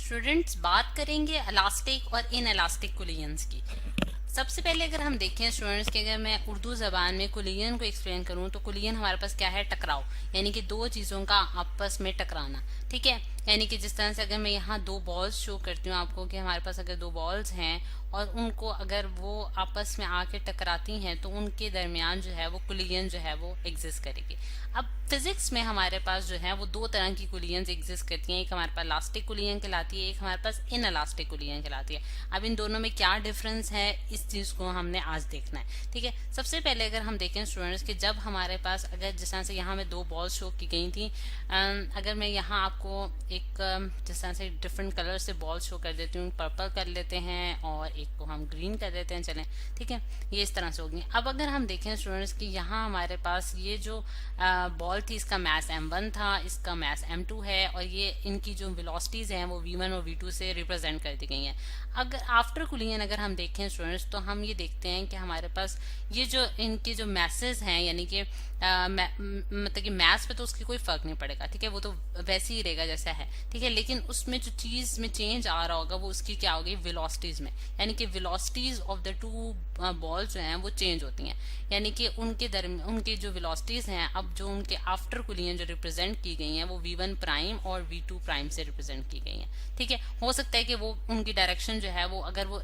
Students बात करेंगे elastic और इन इलास्टिक कोलिजन्स की। सबसे पहले अगर हम देखें स्टूडेंट्स कि अगर मैं उर्दू जबान में कोलिजन को एक्सप्लेन करूं तो कोलिजन हमारे पास क्या है, टकराव, यानी कि दो चीजों का आपस में टकराना। ठीक है, यानी कि जिस तरह से अगर मैं यहाँ दो बॉल्स शो करती हूँ आपको कि हमारे पास अगर दो बॉल्स हैं और उनको अगर वो आपस में आके टकराती हैं तो उनके दरमियान जो है वो कोलिजन जो है वो एग्जिस्ट करेगी। अब फिजिक्स में हमारे पास जो है वो दो तरह की कोलिजन एग्जिस्ट करती हैं, एक हमारे पास इलास्टिक कोलिजन कहलाती है, एक हमारे पास इन इलास्टिक कोलिजन कहलाती है। अब इन दोनों में क्या डिफरेंस है इस चीज को हमने आज देखना है। ठीक है, सबसे पहले अगर हम देखें स्टूडेंट्स कि जब हमारे पास अगर जिस तरह से यहाँ में दो बॉल शो की गई थी, अगर मैं यहाँ आपको एक जिस तरह से डिफरेंट कलर से बॉल शो कर देती हूँ, पर्पल कर लेते हैं और एक को हम ग्रीन कर देते हैं, चलें। ठीक है, ये इस तरह से होगी। अब अगर हम देखें स्टूडेंट्स कि यहाँ हमारे पास ये जो बॉल थी इसका मास m1 था, इसका मास m2 है और ये इनकी जो वेलोसिटीज हैं वो v1 और v2 से रिप्रेजेंट कर दी गई हैं। अगर आफ्टर कोलिजन अगर हम देखें स्टूडेंट्स तो हम ये देखते हैं कि हमारे पास ये जो इनके जो मैसेज हैं, यानी कि मतलब कि मैथ्स पे तो उसकी कोई फर्क नहीं पड़ेगा। ठीक है, वो तो वैसे ही रहेगा जैसा है। ठीक है, लेकिन उसमें जो चीज में चेंज आ रहा होगा वो उसकी क्या होगी, वेलोसिटीज में, यानी कि velocities of the two ball जो हैं वो चेंज होती हैं, यानी कि उनके जो वेलोसिटीज हैं अब जो उनके आफ्टर कोलिजन जो रिप्रेजेंट की गई हैं वो v1 प्राइम और v2 प्राइम से रिप्रेजेंट की गई हैं। ठीक है, हो सकता है कि वो उनकी डायरेक्शन जो है वो अगर वो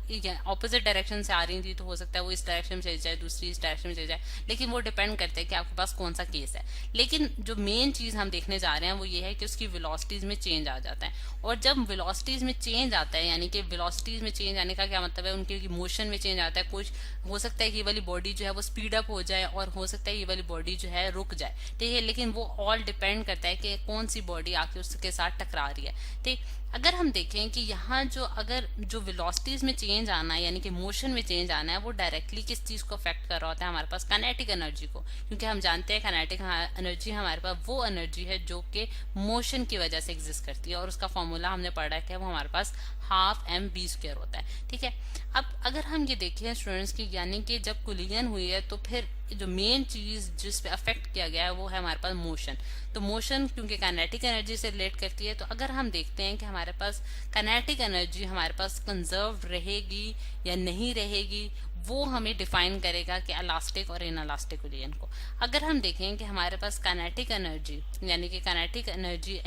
ऑपोजिट डायरेक्शन से आ रही थी तो हो सकता है वो इस डायरेक्शन में चली जाए, दूसरी इस डायरेक्शन में चली जाए, लेकिन वो डिपेंड करता है कि आपके पास कौन सा केस है। लेकिन जो मेन चीज हम देखने जा रहे हैं वो ये है कि उसकी वेलोसिटीज में चेंज आ जाता है, और जब वेलोसिटीज में चेंज आता है, यानी कि वेलोसिटीज में चेंज आने का क्या मतलब है, उनके मोशन में चेंज आता है। कुछ हो सकता है कि ये वाली बॉडी जो है वो स्पीड अप हो जाए और हो सकता है ये वाली बॉडी जो है रुक जाए। ठीक है, लेकिन वो ऑल डिपेंड करता है कि कौन सी बॉडी आके उसके साथ टकरा रही है। ठीक, अगर हम देखें कि यहाँ जो अगर जो वेलोसिटीज में चेंज आना है, यानी कि मोशन में चेंज आना है, वो डायरेक्टली किस चीज को अफेक्ट कर रहा होता है, हमारे पास काइनेटिक एनर्जी को, क्योंकि हम जानते हैं काइनेटिक एनर्जी हमारे पास वो एनर्जी है जो कि मोशन की वजह से एग्जिस्ट करती है, और उसका फॉर्मूला हमने पढ़ा है कि वो हमारे पास हाफ mv² होता है। ठीक है, अब अगर हम ये देखें स्टूडेंट्स की, यानी कि जब कोलिजन हुई है तो फिर जो मेन चीज जिस पे अफेक्ट किया गया है वो है हमारे पास मोशन। तो मोशन क्योंकि काइनेटिक एनर्जी से रिलेट करती है, तो अगर हम देखते हैं कि हमारे पास काइनेटिक एनर्जी हमारे पास कंजर्व रहेगी या नहीं रहेगी, वो हमें डिफाइन करेगा कि इलास्टिक और इन इलास्टिक कोलिजन को। अगर हम देखें कि हमारे पास काइनेटिक एनर्जी, यानी कि काइनेटिक एनर्जी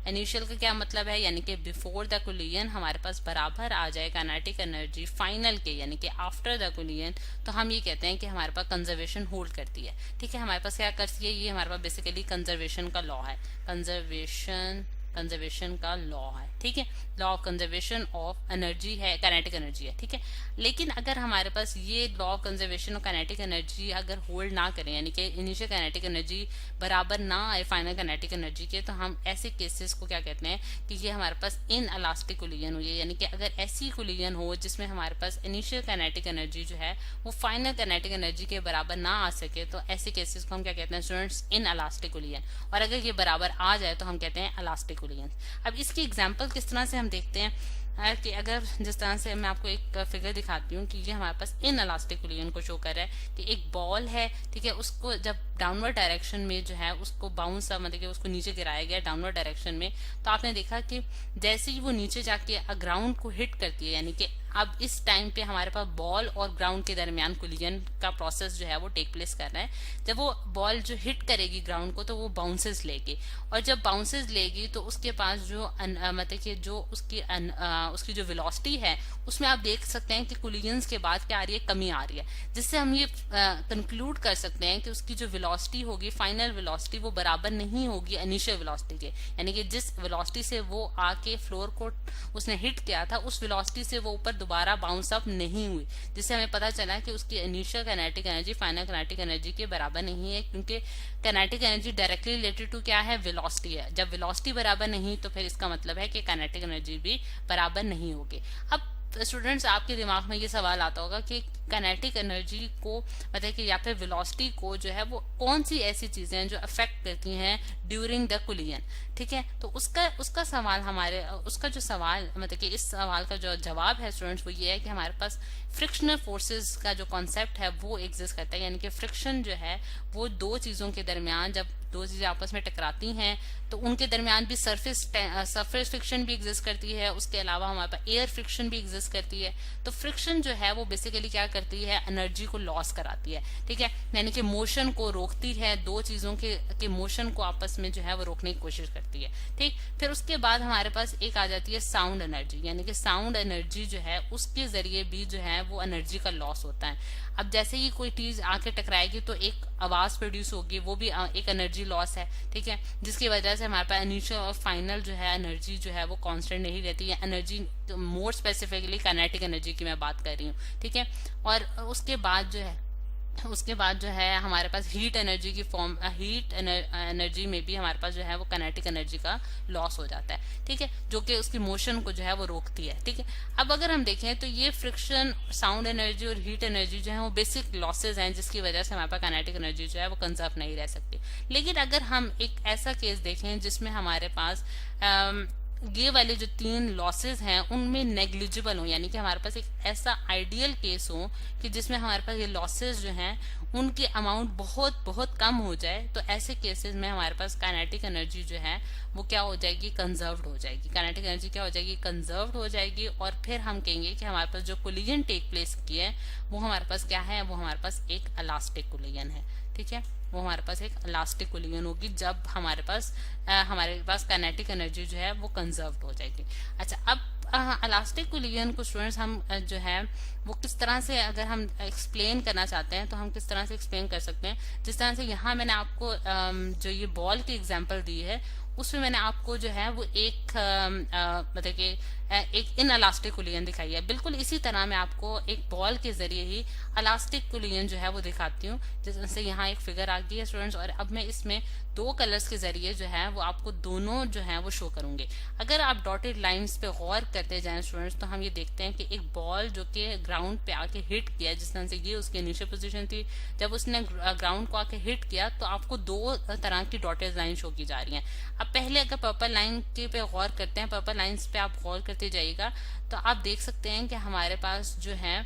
इनिशियल का क्या मतलब है, यानी कि बिफोर द कोलिजन हमारे पास बराबर आ जाए काइनेटिक एनर्जी फाइनल के, यानी कि आफ्टर द कोलिजन, तो हम ये कहते हैं कि हमारे पास कंजर्वेशन होल्ड करती है। ठीक है, हमारे पास क्या करती है, ये हमारे पास बेसिकली कंजर्वेशन का लॉ है, कंजर्वेशन का लॉ है। ठीक है, law of conservation of energy है, काइनेटिक एनर्जी है। ठीक है, लेकिन अगर हमारे पास ये law of conservation of kinetic energy अगर होल्ड ना करें, यानी कि इनिशियल काइनेटिक एनर्जी बराबर ना आए फाइनल काइनेटिक एनर्जी के, तो हम ऐसे केसेस को क्या कहते हैं कि ये हमारे पास इन इलास्टिक कोलिजन हुई है। यानी कि अगर ऐसी कोलिजन हो जिसमें हमारे पास इनिशियल काइनेटिक एनर्जी जो है वो फाइनल काइनेटिक एनर्जी के बराबर ना आ सके, तो ऐसे केसेस को हम क्या कहते हैं स्टूडेंट्स, इन इलास्टिक कोलिजन। और अगर ये बराबर आ जाए तो हम कहते हैं इलास्टिक कोलिजन। अब इसकी एग्जांपल किस तरह से हम देखते हैं कि अगर जिस तरह से मैं आपको एक फिगर दिखाती हूँ कि ये हमारे पास इन इलास्टिक कोलिजन को शो कर रहा है कि एक बॉल है। ठीक है, उसको जब डाउनवर्ड डायरेक्शन में जो है उसको बाउंस, मतलब कि उसको नीचे गिराया गया डाउनवर्ड डायरेक्शन में, तो आपने देखा कि जैसे ही वो नीचे जाके ग्राउंड को हिट करती है, यानी कि अब इस टाइम पे हमारे पास बॉल और ग्राउंड के दरमियान कोलिजन का प्रोसेस जो है वो टेक प्लेस कर रहा है। जब वो बॉल जो हिट करेगी ग्राउंड को तो वो बाउंसेस लेगी, और जब बाउंसेस लेगी तो उसके पास जो मतलब कि जो उसकी जो वेलोसिटी है उसमें आप देख सकते हैं कि कोलिजन्स के बाद क्या आ रही है, कमी आ रही है, जिससे हम ये कंक्लूड कर सकते हैं कि उसकी जो वेलोसिटी होगी, फाइनल वेलोसिटी, वो बराबर नहीं होगी इनिशियल वेलोसिटी के, यानी कि जिस वेलोसिटी से वो आके फ्लोर को उसने हिट किया था उस वेलोसिटी से वो ऊपर दोबारा बाउंस अप नहीं हुई, जिससे हमें पता चला कि उसकी initial kinetic energy final kinetic energy के बराबर नहीं है, क्योंकि kinetic energy directly related to क्या है, वेलोसिटी है। जब वेलोसिटी बराबर नहीं तो फिर इसका मतलब है कि काइनेटिक एनर्जी भी बराबर नहीं होगी। अब स्टूडेंट्स आपके दिमाग में ये सवाल आता होगा कि काइनेटिक एनर्जी को मतलब कि या फिर वेलोसिटी को जो है वो कौन सी ऐसी चीजें हैं जो अफेक्ट करती हैं ड्यूरिंग द कोलिजन। ठीक है, तो उसका सवाल उसका जो सवाल मतलब कि इस सवाल का जो जवाब है स्टूडेंट्स वो ये है कि हमारे पास फ्रिक्शनल फोर्सेस का जो कॉन्सेप्ट है वो एग्जिस्ट करता है, यानी कि फ्रिक्शन जो है वो दो चीजों के दरमियान जब दो चीजें आपस में टकराती हैं तो उनके दरमियान भी सरफेस फ्रिक्शन भी एग्जिस्ट करती है, उसके अलावा हमारे पास एयर फ्रिक्शन भी एग्जिस्ट करती है। तो फ्रिक्शन जो है वो बेसिकली क्या करती है, एनर्जी को लॉस कराती है, ठीक है, यानी कि मोशन को रोकती है, दो चीजों के मोशन को आपस में जो है वो रोकने की कोशिश करती है, ठीक। फिर उसके बाद हमारे पास एक आ जाती है साउंड एनर्जी, यानी कि साउंड एनर्जी जो है उसके जरिए भी जो है वो एनर्जी का लॉस होता है। अब जैसे ही कोई चीज आके टकराएगी तो एक आवाज प्रोड्यूस होगी, वो भी एक एनर्जी लॉस है, ठीक है, जिसकी वजह से हमारे पास इनिशियल और फाइनल जो है एनर्जी जो है वो कांस्टेंट नहीं रहती है। Energy more specifically kinetic energy की मैं बात कर रही हूँ, ठीक है। और उसके बाद जो है हमारे पास हीट एनर्जी की फॉर्म, हीट एनर्जी में भी हमारे पास जो है वो काइनेटिक एनर्जी का लॉस हो जाता है, ठीक है, जो कि उसकी मोशन को जो है वो रोकती है, ठीक है। अब अगर हम देखें तो ये फ्रिक्शन, साउंड एनर्जी और हीट एनर्जी जो है वो बेसिक लॉसेज हैं जिसकी वजह से हमारे पास काइनेटिक एनर्जी जो है वो कंजर्व नहीं रह सकती। लेकिन अगर हम एक ऐसा केस देखें जिसमें हमारे पास ये वाले जो तीन लॉसेस हैं उनमें नेग्लिजिबल हो, यानी कि हमारे पास एक ऐसा आइडियल केस हो कि जिसमें हमारे पास ये लॉसेस जो हैं उनकी अमाउंट बहुत बहुत कम हो जाए, तो ऐसे केसेस में हमारे पास काइनेटिक एनर्जी जो है वो क्या हो जाएगी, कंजर्व्ड हो जाएगी। काइनेटिक एनर्जी क्या हो जाएगी, कंजर्व्ड हो जाएगी। और फिर हम कहेंगे कि हमारे पास जो कोलिजन टेक प्लेस की है वो हमारे पास क्या है, वो हमारे पास एक इलास्टिक कोलिजन है, ठीक है, वो हमारे पास एक इलास्टिक कोलिजन होगी जब हमारे पास काइनेटिक एनर्जी जो है वो कंजर्व्ड हो जाएगी। अच्छा, अब इलास्टिक कोलिजन को स्टूडेंट्स हम जो है वो किस तरह से अगर हम एक्सप्लेन करना चाहते हैं तो हम किस तरह से एक्सप्लेन कर सकते हैं। जिस तरह से यहाँ मैंने आपको जो ये बॉल की एग्जांपल दी है उसमें मैंने आपको जो है वो एक मतलब कि एक इनएलास्टिक कोलिजन दिखाई है। बिल्कुल इसी तरह मैं आपको एक बॉल के जरिए ही इलास्टिक कोलिजन जो है वो दिखाती हूँ। जैसे यहाँ एक फिगर आ गई है स्टूडेंट्स, और अब मैं इसमें दो कलर्स के जरिए जो है वो आपको दोनों जो है वो शो करूंगे। अगर आप डॉटेड लाइंस पे गौर करते जाएं स्टूडेंट्स तो हम ये देखते हैं कि एक बॉल जो कि ग्राउंड पे आके हिट किया, जिस तरह से ये उसकी इनिशियल पोजीशन थी, जब उसने ग्राउंड को आके हिट किया तो आपको दो तरह की डॉटेड लाइन शो की जा रही हैं। अब पहले अगर पर्पल लाइन के पे गौर करते हैं, पर्पल लाइंस पे आप गौर करते जाइएगा तो आप देख सकते हैं कि हमारे पास जो है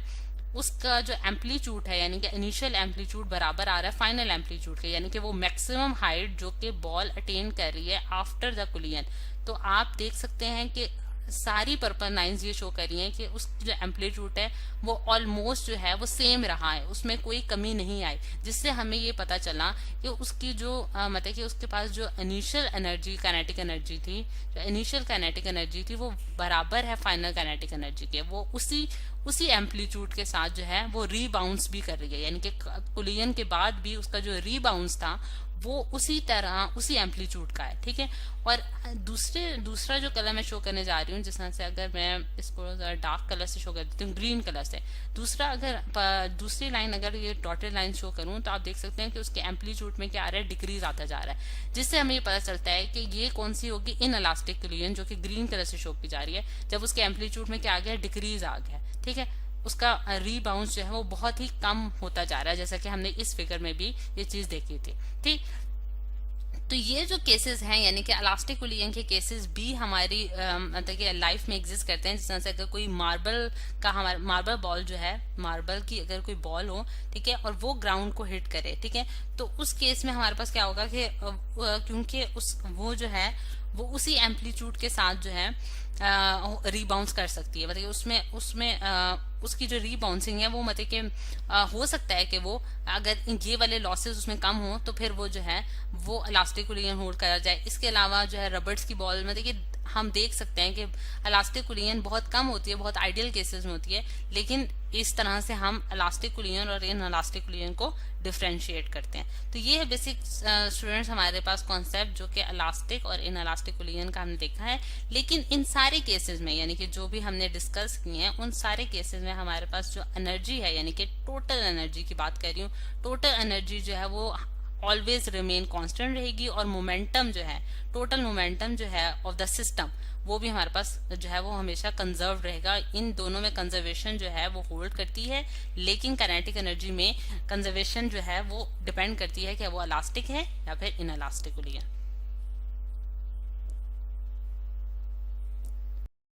उसका जो एम्पलीट्यूड है, यानी कि इनिशियल एम्पलीट्यूड बराबर आ रहा है फाइनल एम्पलीट्यूड के, यानी कि वो मैक्सिमम हाइट जो कि बॉल अटेन कर रही है आफ्टर द कोलिजन। तो आप देख सकते हैं कि सारी पर्पल लाइंस ये शो कर रही हैं कि उसकी जो एम्पलीट्यूड है वो ऑलमोस्ट जो है वो सेम रहा है, उसमें कोई कमी नहीं आई, जिससे हमें ये पता चला कि उसकी जो मतलब कि उसके पास जो इनिशियल एनर्जी काइनेटिक एनर्जी थी, जो इनिशियल काइनेटिक एनर्जी थी वो बराबर है फाइनल काइनेटिक एनर्जी के। वो उसी एम्पलीट्यूड के साथ जो है वो रीबाउंस भी कर रही है, यानी कि कोलिजन के बाद भी उसका जो रीबाउंस था वो उसी तरह उसी एम्पलीट्यूड का है, ठीक है। और दूसरा जो कलर मैं शो करने जा रही हूँ, जिस तरह से अगर मैं इसको डार्क कलर से शो कर देती हूँ, ग्रीन कलर से, दूसरी लाइन अगर ये डॉटेड लाइन शो करूँ तो आप देख सकते हैं कि उसके एम्पलीट्यूड में क्या आ रहा है, डिक्रीज आता जा रहा है, जिससे हमें ये पता चलता है कि ये कौन सी होगी, इनएलास्टिक कोलिजन, जो कि ग्रीन कलर से शो की जा रही है। जब उसके एम्पलीट्यूड में क्या आ गया, डिक्रीज आ गया, ठीक है, उसका रीबाउंस जो है वो बहुत ही कम होता जा रहा है, जैसा कि हमने इस फिगर में भी ये चीज देखी थी, ठीक। तो ये जो केसेस हैं, यानी कि इलास्टिक कोलिजन के केसेस भी हमारी मतलब कि लाइफ में एग्जिस्ट करते हैं। जिस तरह से अगर कोई मार्बल बॉल जो है, मार्बल की अगर कोई बॉल हो, ठीक है, और वो ग्राउंड को हिट करे, ठीक है, तो उस केस में हमारे पास क्या होगा कि क्योंकि वो जो है वो उसी एम्पलीट्यूड के साथ जो है रीबाउंस कर सकती है, मतलब उसमें उसकी जो रीबाउंसिंग है वो मतलब कि हो सकता है कि वो अगर ये वाले लॉसेस उसमें कम हो तो फिर वो जो है वो इलास्टिक कोलिजन होल्ड करा जाए। इसके अलावा जो है रबर्स की बॉल मतलब कि हम देख सकते हैं कि इलास्टिक कोलिजन बहुत कम होती है, बहुत आइडियल केसेस में होती है, लेकिन इस तरह से हम इलास्टिक कोलिजन और इन इलास्टिक कोलिजन को डिफरेंशिएट करते हैं। तो ये है बेसिक स्टूडेंट्स हमारे पास कॉन्सेप्ट जो कि इलास्टिक और इन इलास्टिक कोलिजन का हमने देखा है। लेकिन इन सारे केसेस में, यानी कि जो भी हमने डिस्कस किए हैं, उन सारे केसेस में हमारे पास जो एनर्जी है, यानी कि टोटल एनर्जी की बात कर रही हूँ, टोटल एनर्जी जो है वो ऑलवेज रिमेन कांस्टेंट रहेगी, और मोमेंटम जो है, टोटल मोमेंटम जो है ऑफ द सिस्टम, वो भी हमारे पास जो है वो हमेशा कंजर्व रहेगा। इन दोनों में कंजर्वेशन जो है वो होल्ड करती है, लेकिन काइनेटिक एनर्जी में कंजर्वेशन जो है वो डिपेंड करती है कि वो इलास्टिक है या फिर इनएलास्टिक कोलिजन।